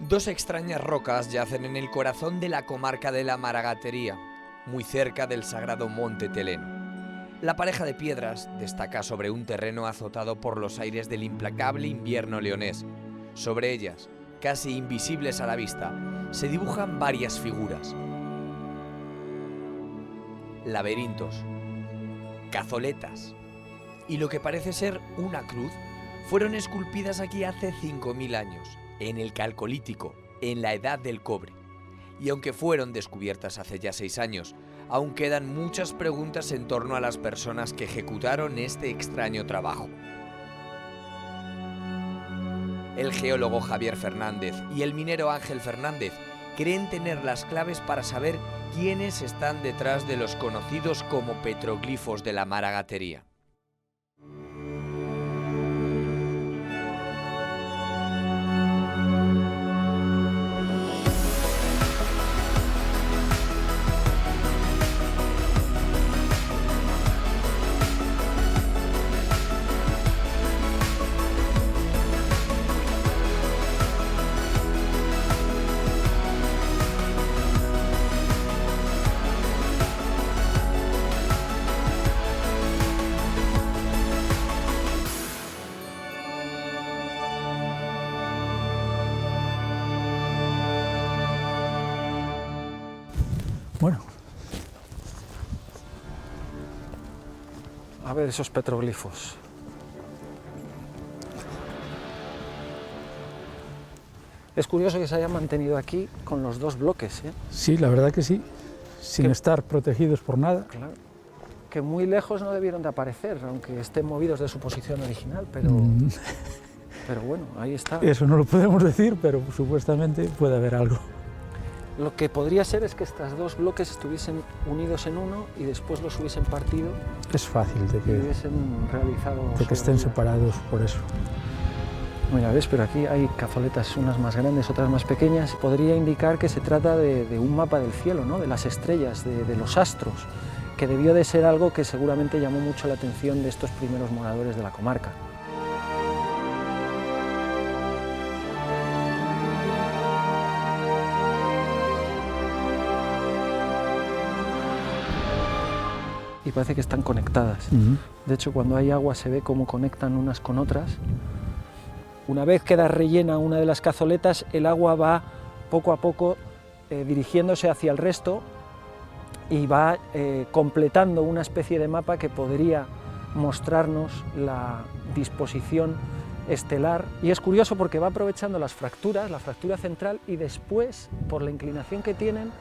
Dos extrañas rocas yacen en el corazón de la comarca de la Maragatería, muy cerca del sagrado Monte Teleno. La pareja de piedras destaca sobre un terreno azotado por los aires del implacable invierno leonés. Sobre ellas, casi invisibles a la vista, se dibujan varias figuras. Laberintos, cazoletas y lo que parece ser una cruz fueron esculpidas aquí hace 5.000 años, en el Calcolítico, en la Edad del Cobre. Y aunque fueron descubiertas hace ya 6 años, aún quedan muchas preguntas en torno a las personas que ejecutaron este extraño trabajo. El geólogo Javier Fernández y el minero Ángel Fernández creen tener las claves para saber quiénes están detrás de los conocidos como petroglifos de la Maragatería. Bueno, a ver esos petroglifos. Es curioso que se hayan mantenido aquí con los dos bloques, ¿eh? Sí, la verdad que sí, sin estar protegidos por nada. Claro, que muy lejos no debieron de aparecer, aunque estén movidos de su posición original, pero bueno, ahí está. Eso no lo podemos decir, pero supuestamente puede haber algo. Lo que podría ser es que estos dos bloques estuviesen unidos en uno y después los hubiesen partido. Es fácil de y hubiesen realizado que estén separados por eso. Mira, ves, pero aquí hay cazoletas, unas más grandes, otras más pequeñas. Podría indicar que se trata de un mapa del cielo, ¿no? De las estrellas, de los astros, que debió de ser algo que seguramente llamó mucho la atención de estos primeros moradores de la comarca. Y parece que están conectadas. De hecho, cuando hay agua se ve cómo conectan unas con otras. Una vez queda rellena una de las cazoletas, el agua va poco a poco dirigiéndose hacia el resto y va completando una especie de mapa que podría mostrarnos la disposición estelar. Y es curioso porque va aprovechando las fracturas, la fractura central, y después, por la inclinación que tienen,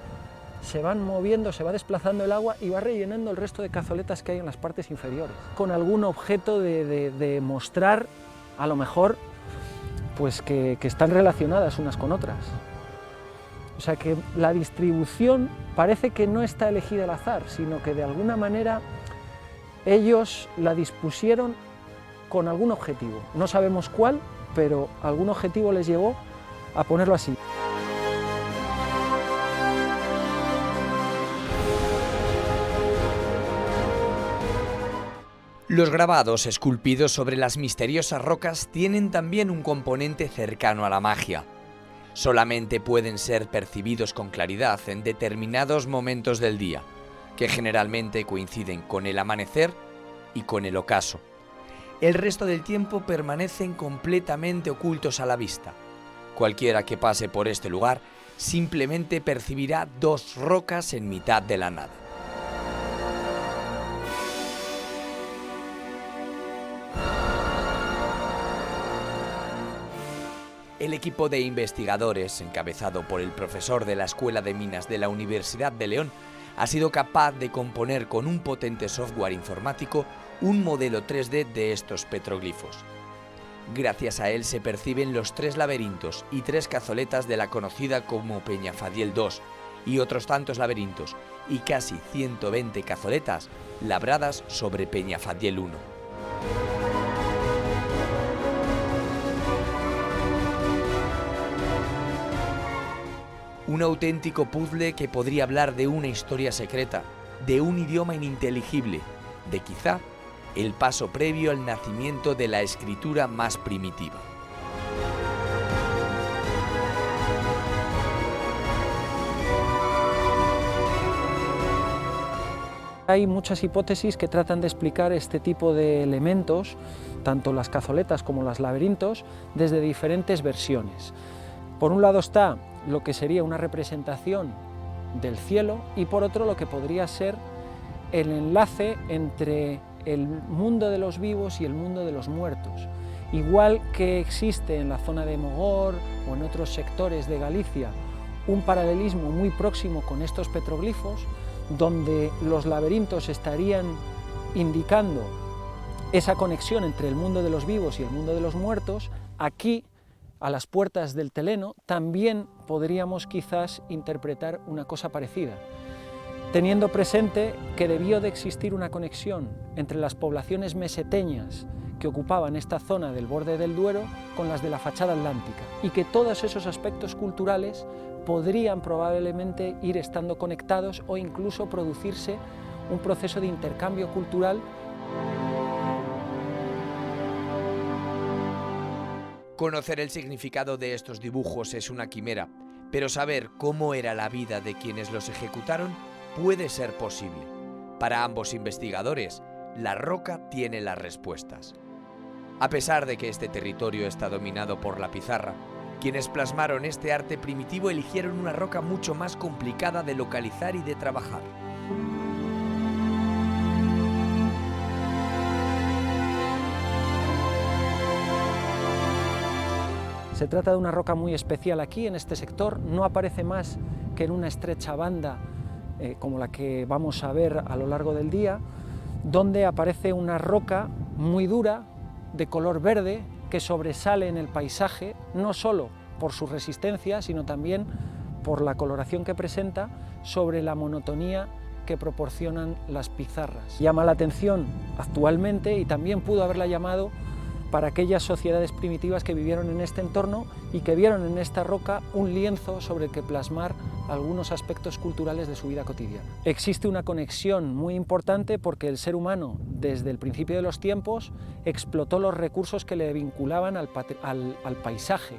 se van moviendo, se va desplazando el agua y va rellenando el resto de cazoletas que hay en las partes inferiores, con algún objeto de mostrar, a lo mejor, pues que están relacionadas unas con otras. O sea que la distribución parece que no está elegida al azar, sino que de alguna manera ellos la dispusieron con algún objetivo. No sabemos cuál, pero algún objetivo les llevó a ponerlo así. Los grabados esculpidos sobre las misteriosas rocas tienen también un componente cercano a la magia. Solamente pueden ser percibidos con claridad en determinados momentos del día, que generalmente coinciden con el amanecer y con el ocaso. El resto del tiempo permanecen completamente ocultos a la vista. Cualquiera que pase por este lugar simplemente percibirá dos rocas en mitad de la nada. El equipo de investigadores, encabezado por el profesor de la Escuela de Minas de la Universidad de León, ha sido capaz de componer con un potente software informático un modelo 3D de estos petroglifos. Gracias a él se perciben los 3 laberintos y 3 cazoletas de la conocida como Peñafadiel II y otros tantos laberintos y casi 120 cazoletas labradas sobre Peñafadiel I. Un auténtico puzzle que podría hablar de una historia secreta, de un idioma ininteligible, de quizá el paso previo al nacimiento de la escritura más primitiva. Hay muchas hipótesis que tratan de explicar este tipo de elementos, tanto las cazoletas como los laberintos, desde diferentes versiones. Por un lado está lo que sería una representación del cielo y por otro lo que podría ser el enlace entre el mundo de los vivos y el mundo de los muertos. Igual que existe en la zona de Mogor o en otros sectores de Galicia un paralelismo muy próximo con estos petroglifos, donde los laberintos estarían indicando esa conexión entre el mundo de los vivos y el mundo de los muertos, aquí, a las puertas del Teleno, también podríamos quizás interpretar una cosa parecida, teniendo presente que debió de existir una conexión entre las poblaciones meseteñas que ocupaban esta zona del borde del Duero con las de la fachada atlántica, y que todos esos aspectos culturales podrían probablemente ir estando conectados o incluso producirse un proceso de intercambio cultural. Conocer el significado de estos dibujos es una quimera, pero saber cómo era la vida de quienes los ejecutaron puede ser posible. Para ambos investigadores, la roca tiene las respuestas. A pesar de que este territorio está dominado por la pizarra, quienes plasmaron este arte primitivo eligieron una roca mucho más complicada de localizar y de trabajar. Se trata de una roca muy especial aquí, en este sector, no aparece más que en una estrecha banda como la que vamos a ver a lo largo del día, donde aparece una roca muy dura, de color verde, que sobresale en el paisaje, no solo por su resistencia, sino también por la coloración que presenta sobre la monotonía que proporcionan las pizarras. Llama la atención actualmente y también pudo haberla llamado para aquellas sociedades primitivas que vivieron en este entorno y que vieron en esta roca un lienzo sobre el que plasmar algunos aspectos culturales de su vida cotidiana. Existe una conexión muy importante porque el ser humano, desde el principio de los tiempos, explotó los recursos que le vinculaban al paisaje,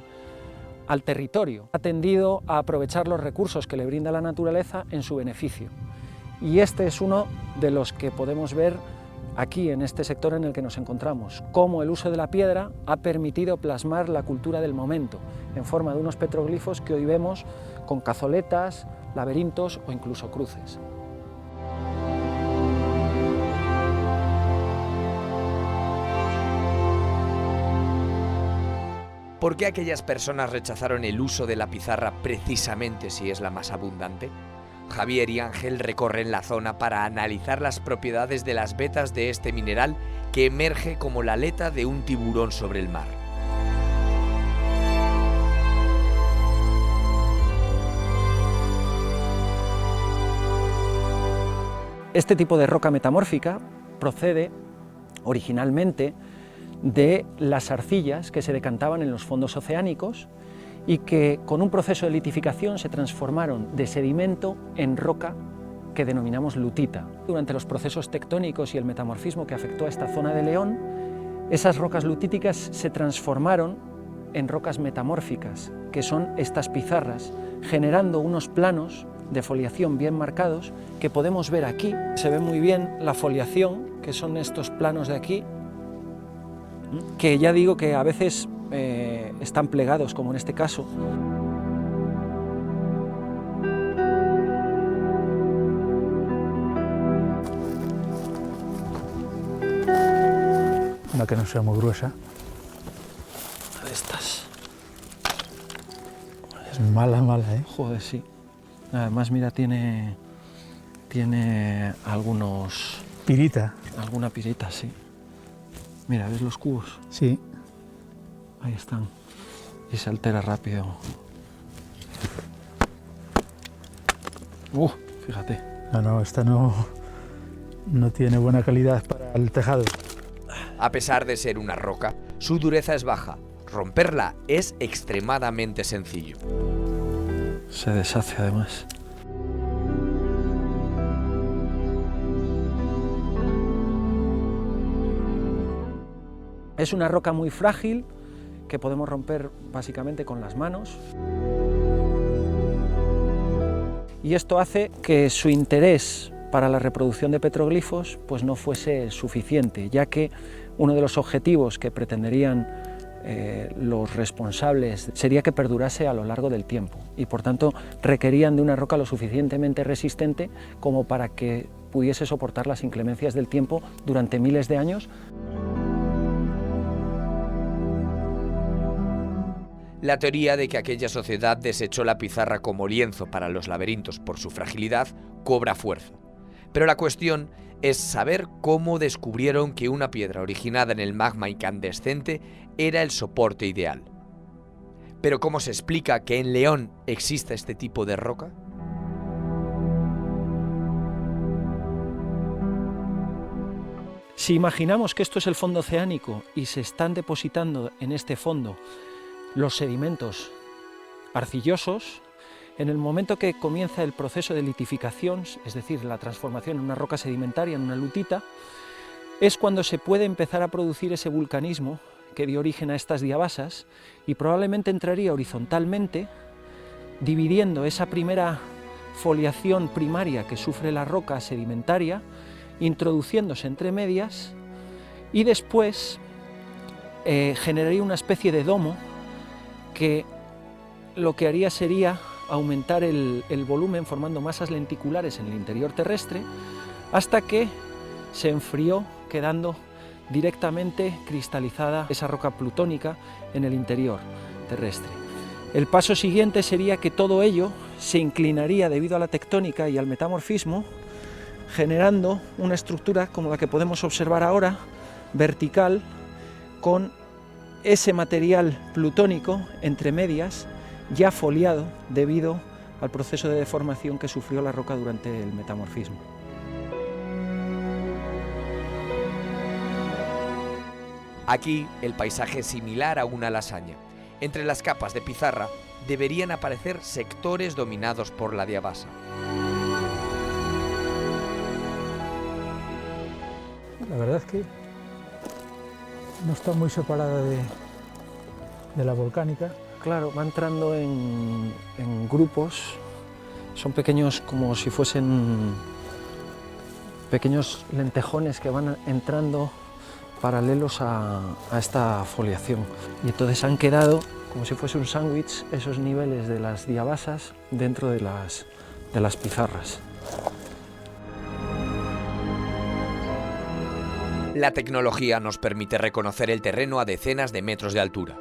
al territorio. Ha tendido a aprovechar los recursos que le brinda la naturaleza en su beneficio. Y este es uno de los que podemos ver aquí, en este sector en el que nos encontramos, cómo el uso de la piedra ha permitido plasmar la cultura del momento, en forma de unos petroglifos que hoy vemos con cazoletas, laberintos o incluso cruces. ¿Por qué aquellas personas rechazaron el uso de la pizarra precisamente si es la más abundante? Javier y Ángel recorren la zona para analizar las propiedades de las vetas de este mineral que emerge como la aleta de un tiburón sobre el mar. Este tipo de roca metamórfica procede originalmente de las arcillas que se decantaban en los fondos oceánicos y que con un proceso de litificación se transformaron de sedimento en roca que denominamos lutita. Durante los procesos tectónicos y el metamorfismo que afectó a esta zona de León, esas rocas lutíticas se transformaron en rocas metamórficas, que son estas pizarras, generando unos planos de foliación bien marcados que podemos ver aquí. Se ve muy bien la foliación, que son estos planos de aquí, que ya digo que a veces están plegados, como en este caso. Una que no sea muy gruesa. Una de estas. Es mala, ¿eh? Joder, sí. Además, mira, tiene algunos... Pirita. Alguna pirita, sí. Mira, ¿ves los cubos? Sí. Ahí están. Y se altera rápido. Fíjate. No, esta no tiene buena calidad para el tejado. A pesar de ser una roca, su dureza es baja. Romperla es extremadamente sencillo. Se deshace además. Es una roca muy frágil que podemos romper básicamente con las manos. Y esto hace que su interés para la reproducción de petroglifos pues no fuese suficiente, ya que uno de los objetivos que pretenderían los responsables sería que perdurase a lo largo del tiempo y por tanto requerían de una roca lo suficientemente resistente como para que pudiese soportar las inclemencias del tiempo durante miles de años. La teoría de que aquella sociedad desechó la pizarra como lienzo para los laberintos por su fragilidad cobra fuerza. Pero la cuestión es saber cómo descubrieron que una piedra originada en el magma incandescente era el soporte ideal. Pero ¿cómo se explica que en León exista este tipo de roca? Si imaginamos que esto es el fondo oceánico y se están depositando en este fondo los sedimentos arcillosos, en el momento que comienza el proceso de litificación, es decir, la transformación en una roca sedimentaria, en una lutita, es cuando se puede empezar a producir ese vulcanismo que dio origen a estas diabasas y probablemente entraría horizontalmente, dividiendo esa primera foliación primaria que sufre la roca sedimentaria, introduciéndose entre medias y después generaría una especie de domo que lo que haría sería aumentar el volumen formando masas lenticulares en el interior terrestre hasta que se enfrió, quedando directamente cristalizada esa roca plutónica en el interior terrestre. El paso siguiente sería que todo ello se inclinaría debido a la tectónica y al metamorfismo, generando una estructura como la que podemos observar ahora, vertical, con ese material plutónico entre medias ya foliado debido al proceso de deformación que sufrió la roca durante el metamorfismo. Aquí el paisaje es similar a una lasaña. Entre las capas de pizarra deberían aparecer sectores dominados por la diabasa. La verdad es que no está muy separada de la volcánica. Claro, va entrando en grupos, son pequeños como si fuesen pequeños lentejones que van entrando paralelos a esta foliación. Y entonces han quedado como si fuese un sándwich esos niveles de las diabasas dentro de las pizarras. La tecnología nos permite reconocer el terreno a decenas de metros de altura.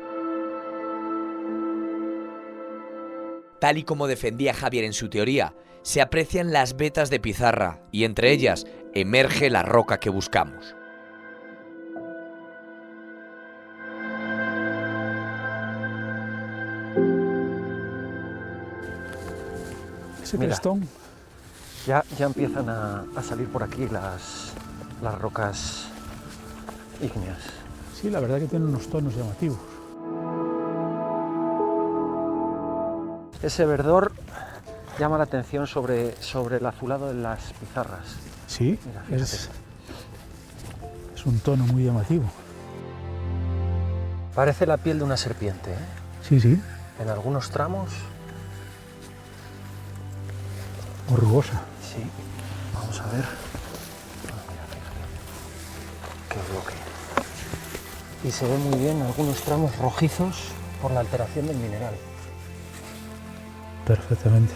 Tal y como defendía Javier en su teoría, se aprecian las vetas de pizarra y entre ellas emerge la roca que buscamos. Ese Mira, crestón. ya empiezan a salir por aquí las rocas ígneas. Sí, la verdad que tiene unos tonos llamativos. Ese verdor llama la atención sobre el azulado de las pizarras. Sí, Mira, fíjate. es un tono muy llamativo. Parece la piel de una serpiente, ¿eh? Sí, sí, En algunos tramos, rugosa. sí. Vamos a ver. Mira, fíjate. Qué bloque. Y se ve muy bien algunos tramos rojizos por la alteración del mineral. Perfectamente.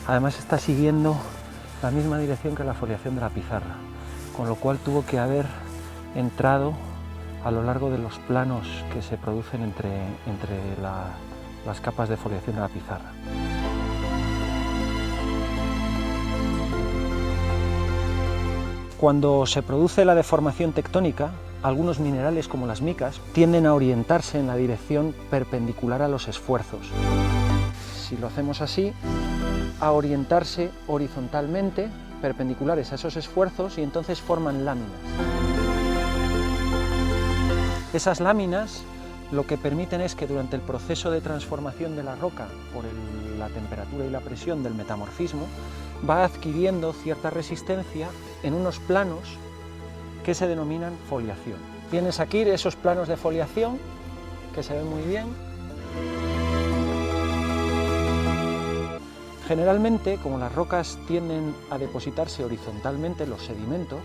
Además está siguiendo la misma dirección que la foliación de la pizarra, con lo cual tuvo que haber entrado a lo largo de los planos que se producen entre las capas de foliación de la pizarra. Cuando se produce la deformación tectónica, algunos minerales como las micas tienden a orientarse en la dirección perpendicular a los esfuerzos. Si lo hacemos así, a orientarse horizontalmente, perpendiculares a esos esfuerzos, y entonces forman láminas. Esas láminas lo que permiten es que durante el proceso de transformación de la roca por la temperatura y la presión del metamorfismo va adquiriendo cierta resistencia en unos planos que se denominan foliación. Tienes aquí esos planos de foliación que se ven muy bien. Generalmente, como las rocas tienden a depositarse horizontalmente, los sedimentos,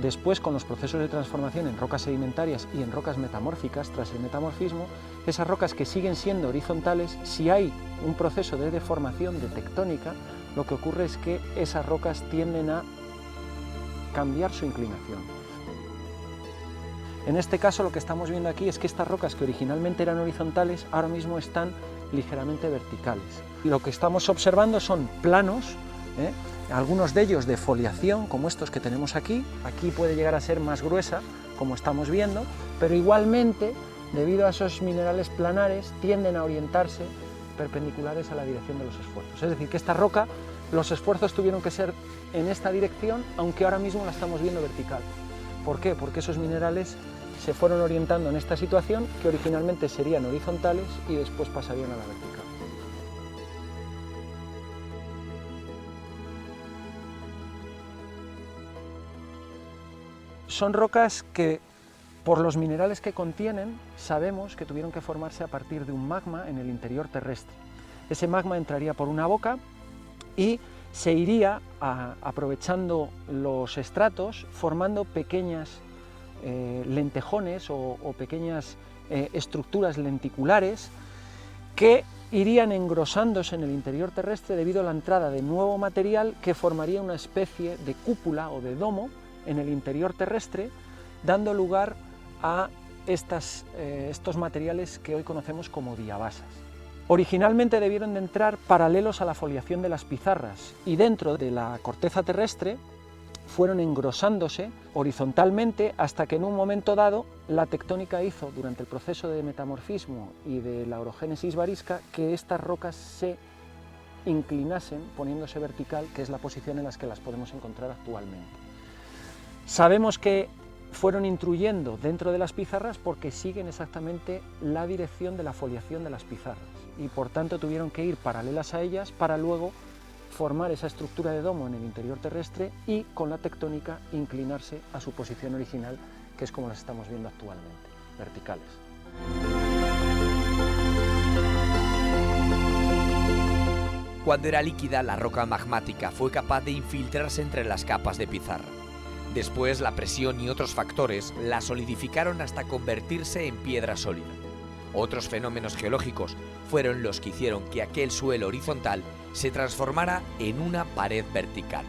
después con los procesos de transformación en rocas sedimentarias y en rocas metamórficas, tras el metamorfismo, esas rocas que siguen siendo horizontales, si hay un proceso de deformación, de tectónica, lo que ocurre es que esas rocas tienden a cambiar su inclinación. En este caso lo que estamos viendo aquí es que estas rocas que originalmente eran horizontales ahora mismo están ligeramente verticales. Lo que estamos observando son planos, algunos de ellos de foliación, como estos que tenemos aquí. Aquí puede llegar a ser más gruesa, como estamos viendo, pero igualmente, debido a esos minerales planares, tienden a orientarse perpendiculares a la dirección de los esfuerzos. Es decir, que esta roca, los esfuerzos tuvieron que ser en esta dirección, aunque ahora mismo la estamos viendo vertical. ¿Por qué? Porque esos minerales se fueron orientando en esta situación, que originalmente serían horizontales y después pasarían a la vertical. Son rocas que, por los minerales que contienen, sabemos que tuvieron que formarse a partir de un magma en el interior terrestre. Ese magma entraría por una boca y se iría aprovechando los estratos, formando pequeñas lentejones o pequeñas estructuras lenticulares que irían engrosándose en el interior terrestre debido a la entrada de nuevo material que formaría una especie de cúpula o de domo en el interior terrestre, dando lugar a estos materiales que hoy conocemos como diabasas. Originalmente debieron de entrar paralelos a la foliación de las pizarras y dentro de la corteza terrestre fueron engrosándose horizontalmente hasta que en un momento dado la tectónica hizo, durante el proceso de metamorfismo y de la orogénesis varisca, que estas rocas se inclinasen poniéndose vertical, que es la posición en la que las podemos encontrar actualmente. Sabemos que fueron intruyendo dentro de las pizarras porque siguen exactamente la dirección de la foliación de las pizarras y por tanto tuvieron que ir paralelas a ellas para luego formar esa estructura de domo en el interior terrestre y con la tectónica inclinarse a su posición original, que es como las estamos viendo actualmente, verticales. Cuando era líquida, la roca magmática fue capaz de infiltrarse entre las capas de pizarra. Después, la presión y otros factores la solidificaron hasta convertirse en piedra sólida. Otros fenómenos geológicos fueron los que hicieron que aquel suelo horizontal se transformara en una pared vertical.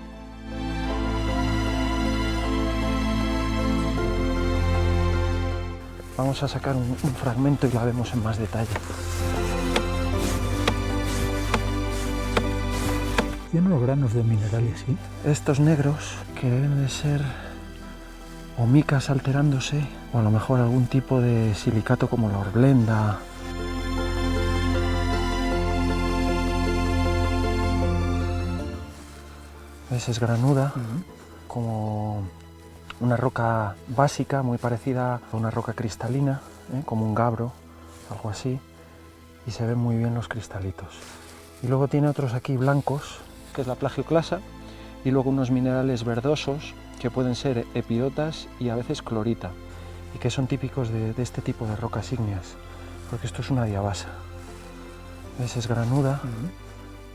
Vamos a sacar un fragmento y la vemos en más detalle. Tiene unos granos de minerales, ¿sí? Estos negros, que deben de ser o micas alterándose, o a lo mejor algún tipo de silicato como la horblenda. ¿Ves? Es granuda, como una roca básica, muy parecida a una roca cristalina, como un gabbro, algo así, y se ven muy bien los cristalitos. Y luego tiene otros aquí blancos, que es la plagioclasa, y luego unos minerales verdosos que pueden ser epidotas y a veces clorita, y que son típicos de este tipo de rocas ígneas, porque esto es una diabasa. ¿Ves? Es granuda,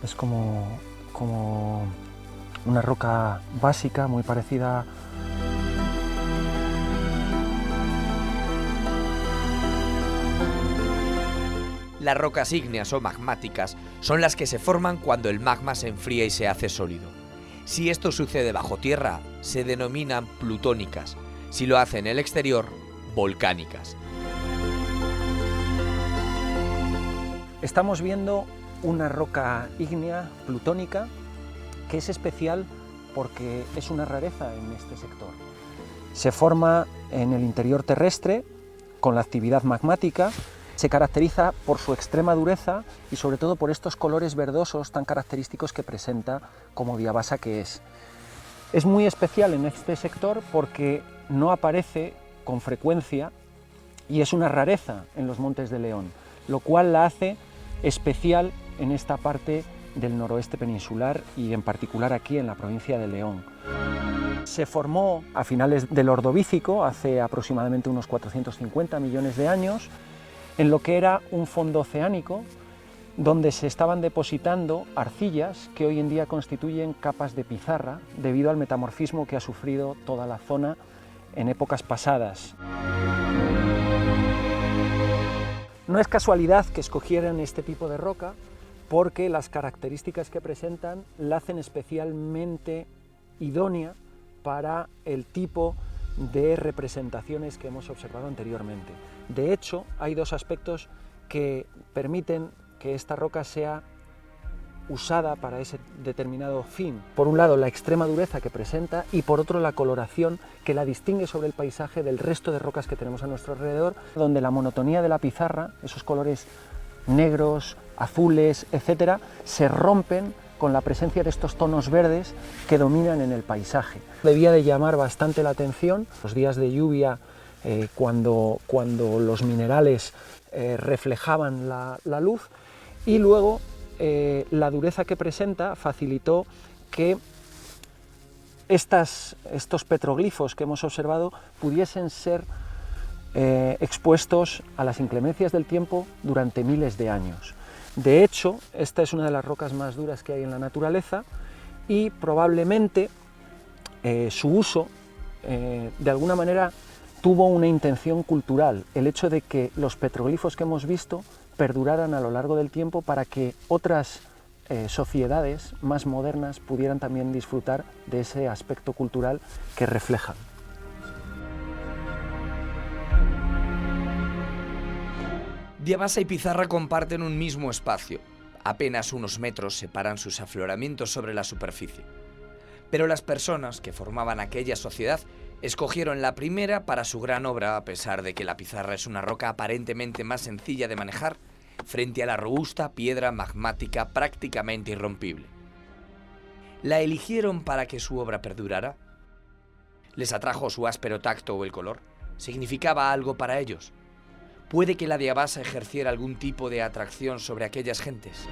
es como una roca básica, muy parecida . Las rocas ígneas o magmáticas son las que se forman cuando el magma se enfría y se hace sólido. Si esto sucede bajo tierra, se denominan plutónicas. Si lo hace en el exterior, volcánicas. Estamos viendo una roca ígnea plutónica que es especial porque es una rareza en este sector. Se forma en el interior terrestre con la actividad magmática. Se caracteriza por su extrema dureza y sobre todo por estos colores verdosos tan característicos que presenta como diabasa que es. Es muy especial en este sector porque no aparece con frecuencia y es una rareza en los Montes de León, lo cual la hace especial en esta parte del noroeste peninsular y en particular aquí en la provincia de León. Se formó a finales del Ordovícico, hace aproximadamente unos 450 millones de años, en lo que era un fondo oceánico donde se estaban depositando arcillas que hoy en día constituyen capas de pizarra debido al metamorfismo que ha sufrido toda la zona en épocas pasadas. No es casualidad que escogieran este tipo de roca, porque las características que presentan la hacen especialmente idónea para el tipo de representaciones que hemos observado anteriormente. De hecho, hay dos aspectos que permiten que esta roca sea usada para ese determinado fin. Por un lado, la extrema dureza que presenta, y por otro, la coloración que la distingue sobre el paisaje del resto de rocas que tenemos a nuestro alrededor, donde la monotonía de la pizarra, esos colores negros, azules, etcétera, se rompen con la presencia de estos tonos verdes que dominan en el paisaje. Debía de llamar bastante la atención los días de lluvia, cuando los minerales reflejaban la luz, y luego la dureza que presenta facilitó que estos petroglifos que hemos observado pudiesen ser expuestos a las inclemencias del tiempo durante miles de años. De hecho, esta es una de las rocas más duras que hay en la naturaleza, y probablemente su uso de alguna manera tuvo una intención cultural, el hecho de que los petroglifos que hemos visto perduraran a lo largo del tiempo para que otras sociedades más modernas pudieran también disfrutar de ese aspecto cultural que reflejan. Diabasa y pizarra comparten un mismo espacio. Apenas unos metros separan sus afloramientos sobre la superficie. Pero las personas que formaban aquella sociedad escogieron la primera para su gran obra, a pesar de que la pizarra es una roca aparentemente más sencilla de manejar, frente a la robusta piedra magmática prácticamente irrompible. ¿La eligieron para que su obra perdurara? ¿Les atrajo su áspero tacto o el color? ¿Significaba algo para ellos? ¿Puede que la diabasa ejerciera algún tipo de atracción sobre aquellas gentes?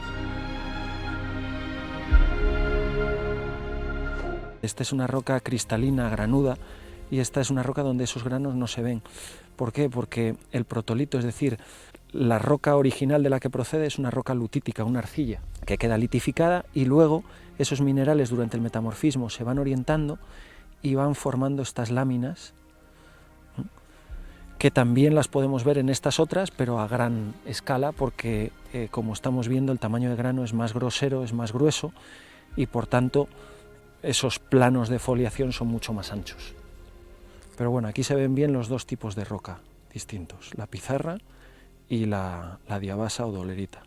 Esta es una roca cristalina, granuda, y esta es una roca donde esos granos no se ven. ¿Por qué? Porque el protolito, es decir, la roca original de la que procede, es una roca lutítica, una arcilla, que queda litificada, y luego esos minerales durante el metamorfismo se van orientando y van formando estas láminas, que también las podemos ver en estas otras, pero a gran escala, porque como estamos viendo, el tamaño de grano es más grosero, es más grueso, y por tanto esos planos de foliación son mucho más anchos. Pero bueno, aquí se ven bien los dos tipos de roca distintos, la pizarra y la diabasa o dolerita.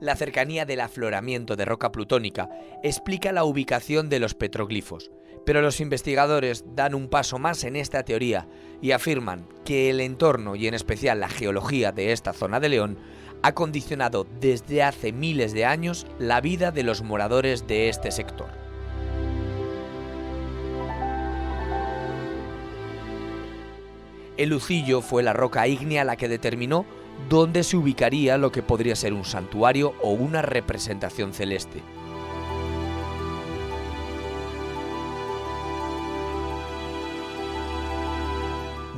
La cercanía del afloramiento de roca plutónica explica la ubicación de los petroglifos, pero los investigadores dan un paso más en esta teoría y afirman que el entorno, y en especial la geología de esta zona de León, ha condicionado desde hace miles de años la vida de los moradores de este sector. El Lucillo fue la roca ígnea la que determinó dónde se ubicaría lo que podría ser un santuario o una representación celeste.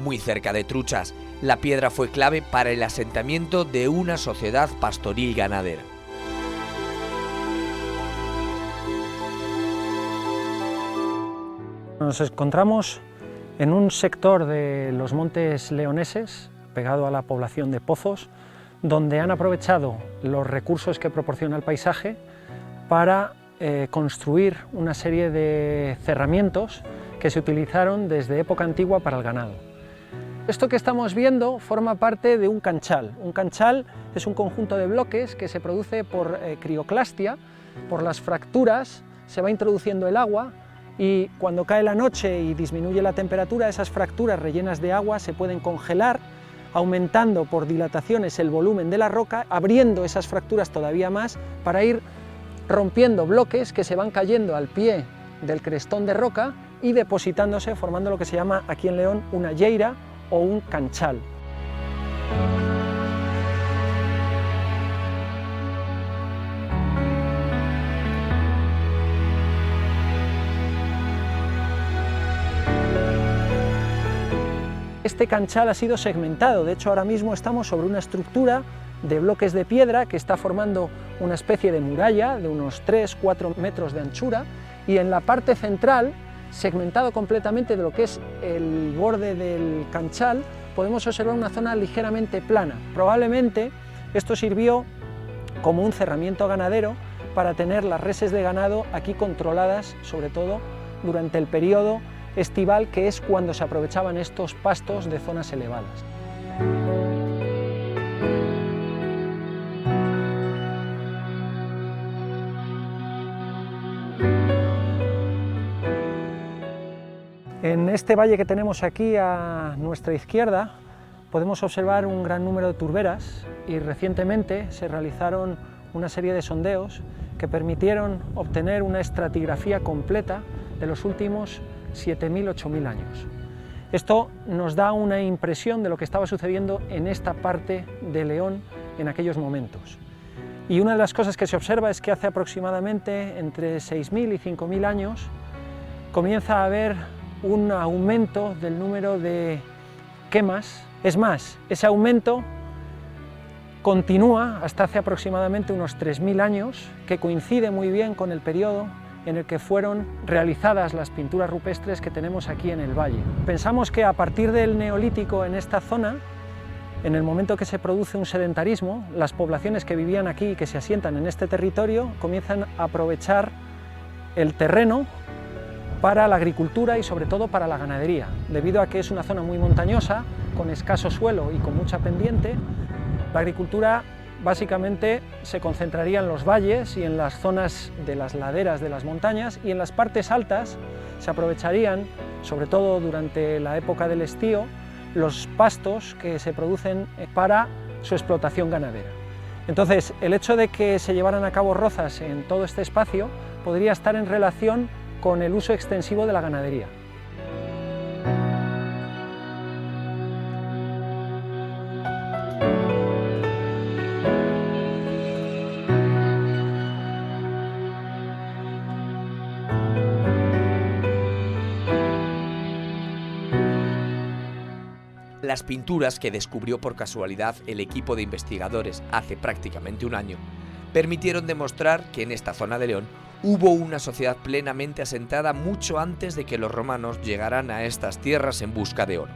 Muy cerca de Truchas, la piedra fue clave para el asentamiento de una sociedad pastoril ganadera. Nos encontramos en un sector de los montes leoneses, pegado a la población de Pozos, donde han aprovechado los recursos que proporciona el paisaje para construir una serie de cerramientos que se utilizaron desde época antigua para el ganado. Esto que estamos viendo forma parte de un canchal. Un canchal es un conjunto de bloques que se produce por crioclastia, por las fracturas, se va introduciendo el agua, y cuando cae la noche y disminuye la temperatura, esas fracturas rellenas de agua se pueden congelar aumentando por dilataciones el volumen de la roca, abriendo esas fracturas todavía más para ir rompiendo bloques que se van cayendo al pie del crestón de roca y depositándose, formando lo que se llama aquí en León una lleira o un canchal. Este canchal ha sido segmentado, de hecho ahora mismo estamos sobre una estructura de bloques de piedra que está formando una especie de muralla de unos 3-4 metros de anchura, y en la parte central, segmentado completamente de lo que es el borde del canchal, podemos observar una zona ligeramente plana. Probablemente esto sirvió como un cerramiento ganadero para tener las reses de ganado aquí controladas, sobre todo durante el periodo estival, que es cuando se aprovechaban estos pastos de zonas elevadas. En este valle que tenemos aquí a nuestra izquierda podemos observar un gran número de turberas, y recientemente se realizaron una serie de sondeos que permitieron obtener una estratigrafía completa de los últimos 7.000-8.000 años. Esto nos da una impresión de lo que estaba sucediendo en esta parte de León en aquellos momentos. Y una de las cosas que se observa es que hace aproximadamente entre 6.000 y 5.000 años comienza a haber un aumento del número de quemas. Es más, ese aumento continúa hasta hace aproximadamente unos 3.000 años, que coincide muy bien con el periodo en el que fueron realizadas las pinturas rupestres que tenemos aquí en el valle. Pensamos que a partir del Neolítico en esta zona, en el momento que se produce un sedentarismo, las poblaciones que vivían aquí y que se asientan en este territorio comienzan a aprovechar el terreno para la agricultura y sobre todo para la ganadería. Debido a que es una zona muy montañosa, con escaso suelo y con mucha pendiente, la agricultura básicamente se concentraría en los valles y en las zonas de las laderas de las montañas, y en las partes altas se aprovecharían, sobre todo durante la época del estío, los pastos que se producen para su explotación ganadera. Entonces, el hecho de que se llevaran a cabo rozas en todo este espacio podría estar en relación con el uso extensivo de la ganadería. Las pinturas que descubrió por casualidad el equipo de investigadores hace prácticamente un año permitieron demostrar que en esta zona de León hubo una sociedad plenamente asentada mucho antes de que los romanos llegaran a estas tierras en busca de oro.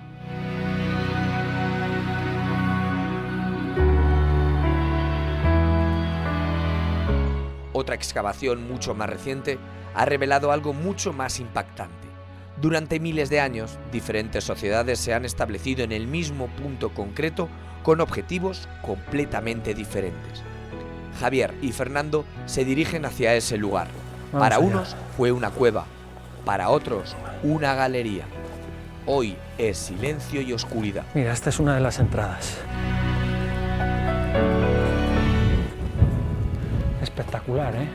Otra excavación mucho más reciente ha revelado algo mucho más impactante. Durante miles de años, diferentes sociedades se han establecido en el mismo punto concreto con objetivos completamente diferentes. Javier y Fernando se dirigen hacia ese lugar. Para unos fue una cueva, para otros una galería. Hoy es silencio y oscuridad. Mira, esta es una de las entradas. Espectacular, ¿eh?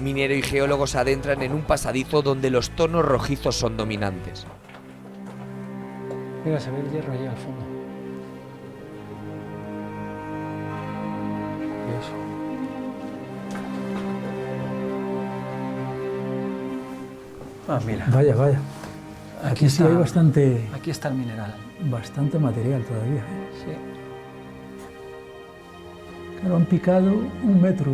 Minero y geólogo se adentran en un pasadizo donde los tonos rojizos son dominantes. Mira, se ve el hierro allí al fondo. Y eso. Ah, mira. Vaya, vaya. Aquí sí hay bastante... Aquí está el mineral. Bastante material todavía, ¿eh? Sí. Claro, han picado 1 metro.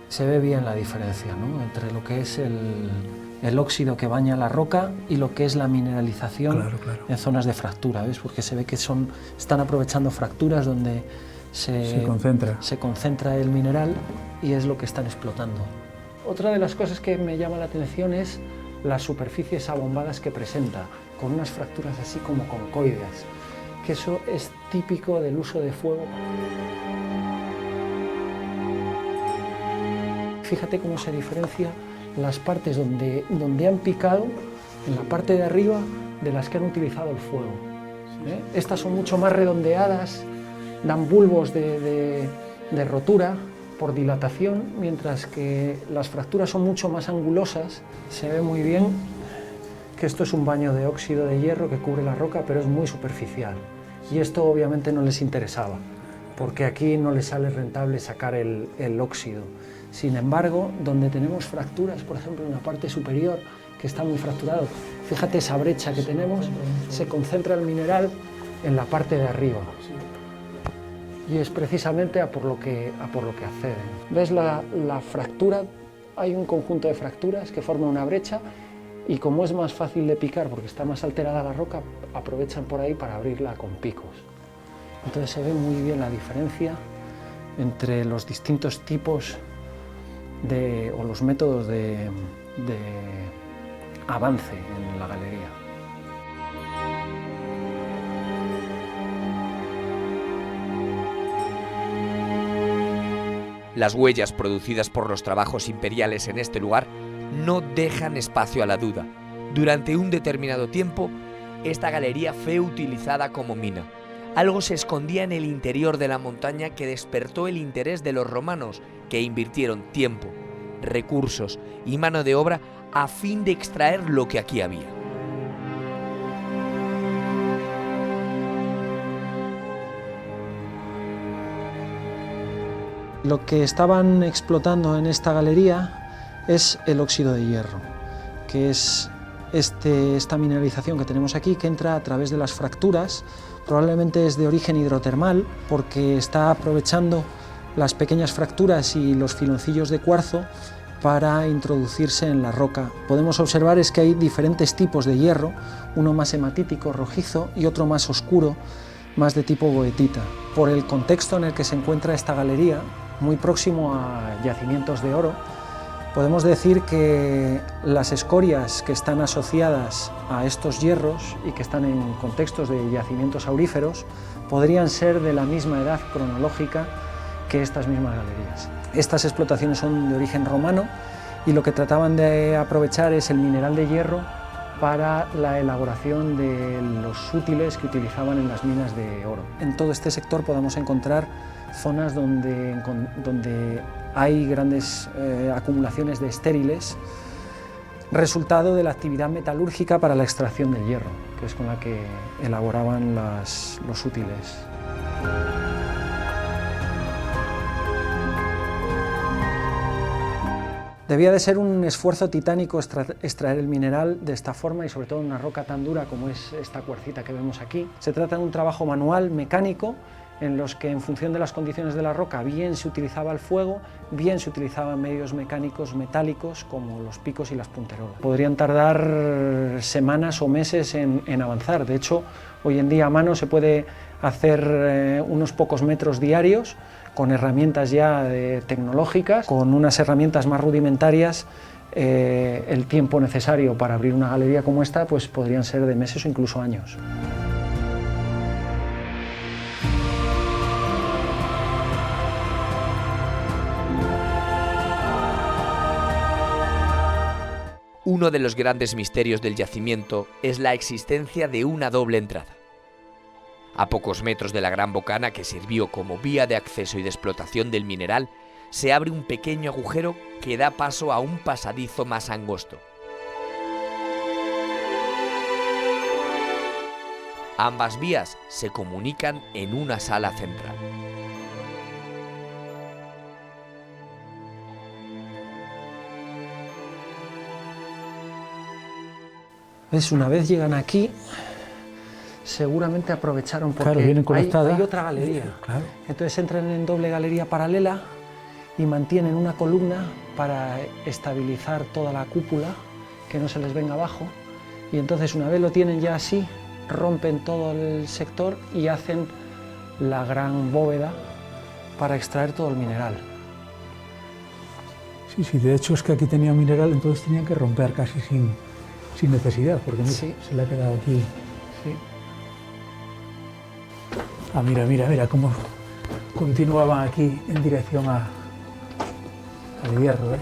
Se ve bien la diferencia, ¿no?, entre lo que es el óxido que baña la roca y lo que es la mineralización. Claro. En zonas de fractura, ¿ves? Porque se ve que están aprovechando fracturas donde se concentra el mineral, y es lo que están explotando. Otra de las cosas que me llama la atención es las superficies abombadas que presenta, con unas fracturas así como concoides, que eso es típico del uso de fuego. fíjate cómo se diferencia las partes donde han picado, en la parte de arriba, de las que han utilizado el fuego. Estas son mucho más redondeadas, dan bulbos de rotura por dilatación, mientras que las fracturas son mucho más angulosas. Se ve muy bien que esto es un baño de óxido de hierro que cubre la roca, pero es muy superficial. Y esto obviamente no les interesaba, porque aquí no les sale rentable sacar el óxido. Sin embargo, donde tenemos fracturas, por ejemplo en la parte superior, que está muy fracturado, fíjate esa brecha que tenemos, se concentra el mineral en la parte de arriba. Y es precisamente a por lo que acceden. ¿Ves la fractura? Hay un conjunto de fracturas que forman una brecha y como es más fácil de picar porque está más alterada la roca, aprovechan por ahí para abrirla con picos. Entonces se ve muy bien la diferencia entre los distintos tipos o los métodos de avance en la galería. Las huellas producidas por los trabajos imperiales en este lugar no dejan espacio a la duda. Durante un determinado tiempo, esta galería fue utilizada como mina. Algo se escondía en el interior de la montaña que despertó el interés de los romanos, que invirtieron tiempo, recursos y mano de obra a fin de extraer lo que aquí había. Lo que estaban explotando en esta galería es el óxido de hierro, que es esta mineralización que tenemos aquí, que entra a través de las fracturas. Probablemente es de origen hidrotermal, porque está aprovechando las pequeñas fracturas y los filoncillos de cuarzo para introducirse en la roca. Podemos observar es que hay diferentes tipos de hierro, uno más hematítico, rojizo, y otro más oscuro, más de tipo goetita. Por el contexto en el que se encuentra esta galería, muy próximo a yacimientos de oro, podemos decir que las escorias que están asociadas a estos hierros y que están en contextos de yacimientos auríferos podrían ser de la misma edad cronológica que estas mismas galerías. Estas explotaciones son de origen romano y lo que trataban de aprovechar es el mineral de hierro para la elaboración de los útiles que utilizaban en las minas de oro. En todo este sector podemos encontrar zonas donde hay grandes acumulaciones de estériles, resultado de la actividad metalúrgica para la extracción del hierro, que es con la que elaboraban los útiles. Debía de ser un esfuerzo titánico extraer el mineral de esta forma y sobre todo en una roca tan dura como es esta cuarcita que vemos aquí. Se trata de un trabajo manual, mecánico, en los que en función de las condiciones de la roca bien se utilizaba el fuego, bien se utilizaban medios mecánicos metálicos como los picos y las punterolas. Podrían tardar semanas o meses en avanzar. De hecho, hoy en día a mano se puede hacer unos pocos metros diarios con herramientas ya tecnológicas, con unas herramientas más rudimentarias. El tiempo necesario para abrir una galería como esta pues podrían ser de meses o incluso años. Uno de los grandes misterios del yacimiento es la existencia de una doble entrada. A pocos metros de la gran bocana que sirvió como vía de acceso y de explotación del mineral, se abre un pequeño agujero que da paso a un pasadizo más angosto. Ambas vías se comunican en una sala central. Una vez llegan aquí, seguramente aprovecharon porque claro, vienen conectadas. Hay otra galería. Claro. Entonces entran en doble galería paralela y mantienen una columna para estabilizar toda la cúpula, que no se les venga abajo. Y entonces una vez lo tienen ya así, rompen todo el sector y hacen la gran bóveda para extraer todo el mineral. Sí, de hecho es que aquí tenía mineral, entonces tenían que romper casi sin necesidad, porque sí, se le ha quedado aquí. Sí. Ah, mira cómo continuaban aquí en dirección El hierro, ¿eh?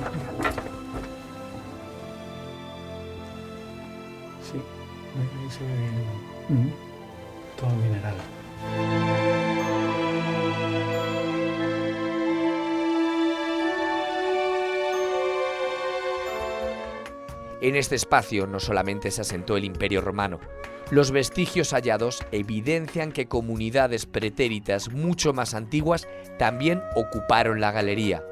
Sí, ahí se ve bien todo el mineral. En este espacio no solamente se asentó el Imperio Romano. Los vestigios hallados evidencian que comunidades pretéritas mucho más antiguas también ocuparon la galería,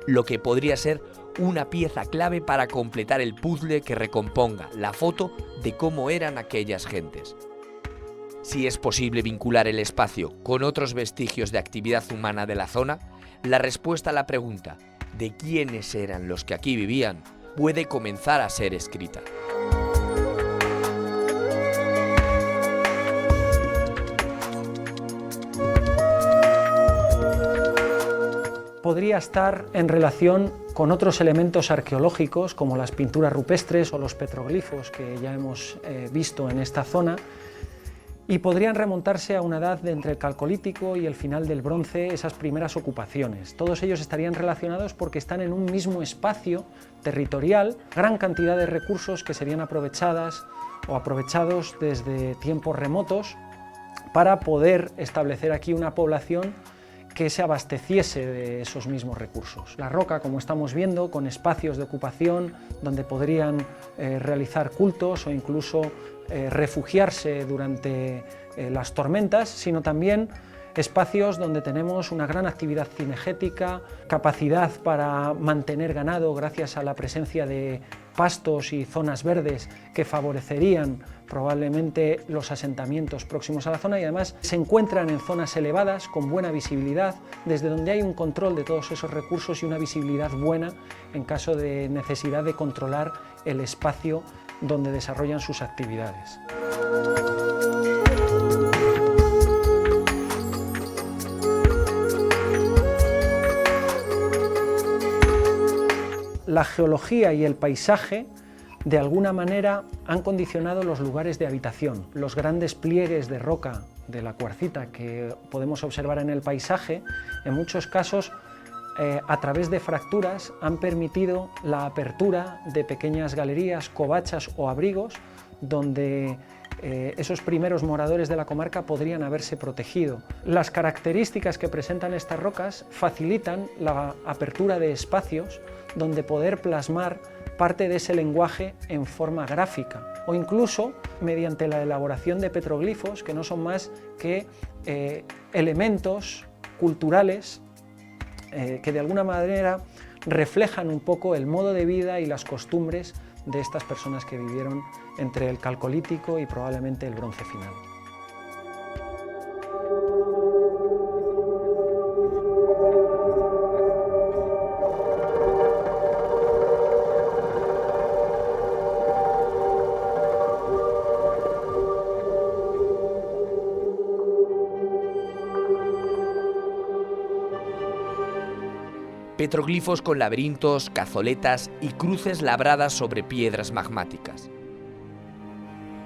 lo que podría ser una pieza clave para completar el puzzle que recomponga la foto de cómo eran aquellas gentes. Si es posible vincular el espacio con otros vestigios de actividad humana de la zona, la respuesta a la pregunta de quiénes eran los que aquí vivían puede comenzar a ser escrita. Podría estar en relación con otros elementos arqueológicos como las pinturas rupestres o los petroglifos que ya hemos visto en esta zona, y podrían remontarse a una edad de entre el Calcolítico y el final del Bronce, esas primeras ocupaciones. Todos ellos estarían relacionados porque están en un mismo espacio territorial, gran cantidad de recursos que serían aprovechadas o aprovechados desde tiempos remotos para poder establecer aquí una población que se abasteciese de esos mismos recursos. La roca, como estamos viendo, con espacios de ocupación donde podrían realizar cultos o incluso refugiarse durante las tormentas, sino también espacios donde tenemos una gran actividad cinegética, capacidad para mantener ganado gracias a la presencia de pastos y zonas verdes que favorecerían probablemente los asentamientos próximos a la zona, y además se encuentran en zonas elevadas con buena visibilidad, desde donde hay un control de todos esos recursos y una visibilidad buena en caso de necesidad de controlar el espacio donde desarrollan sus actividades. La geología y el paisaje de alguna manera han condicionado los lugares de habitación. Los grandes pliegues de roca de la cuarcita que podemos observar en el paisaje, en muchos casos a través de fracturas han permitido la apertura de pequeñas galerías, covachas o abrigos donde esos primeros moradores de la comarca podrían haberse protegido. Las características que presentan estas rocas facilitan la apertura de espacios donde poder plasmar parte de ese lenguaje en forma gráfica o incluso mediante la elaboración de petroglifos que no son más que elementos culturales que de alguna manera reflejan un poco el modo de vida y las costumbres de estas personas que vivieron entre el Calcolítico y probablemente el Bronce final. Petroglifos con laberintos, cazoletas y cruces labradas sobre piedras magmáticas.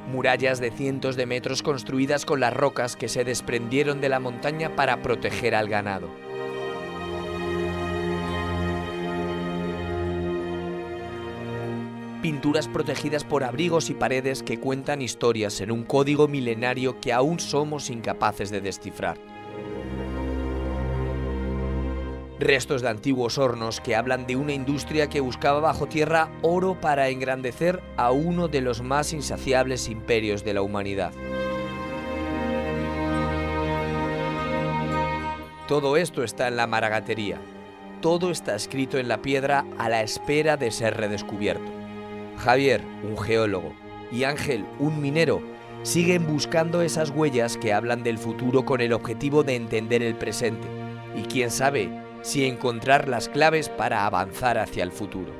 Murallas de cientos de metros construidas con las rocas que se desprendieron de la montaña para proteger al ganado. Pinturas protegidas por abrigos y paredes que cuentan historias en un código milenario que aún somos incapaces de descifrar. Restos de antiguos hornos que hablan de una industria que buscaba bajo tierra oro para engrandecer a uno de los más insaciables imperios de la humanidad. Todo esto está en la Maragatería. Todo está escrito en la piedra a la espera de ser redescubierto. Javier, un geólogo, y Ángel, un minero, siguen buscando esas huellas que hablan del futuro con el objetivo de entender el presente. Y quién sabe si encontrar las claves para avanzar hacia el futuro.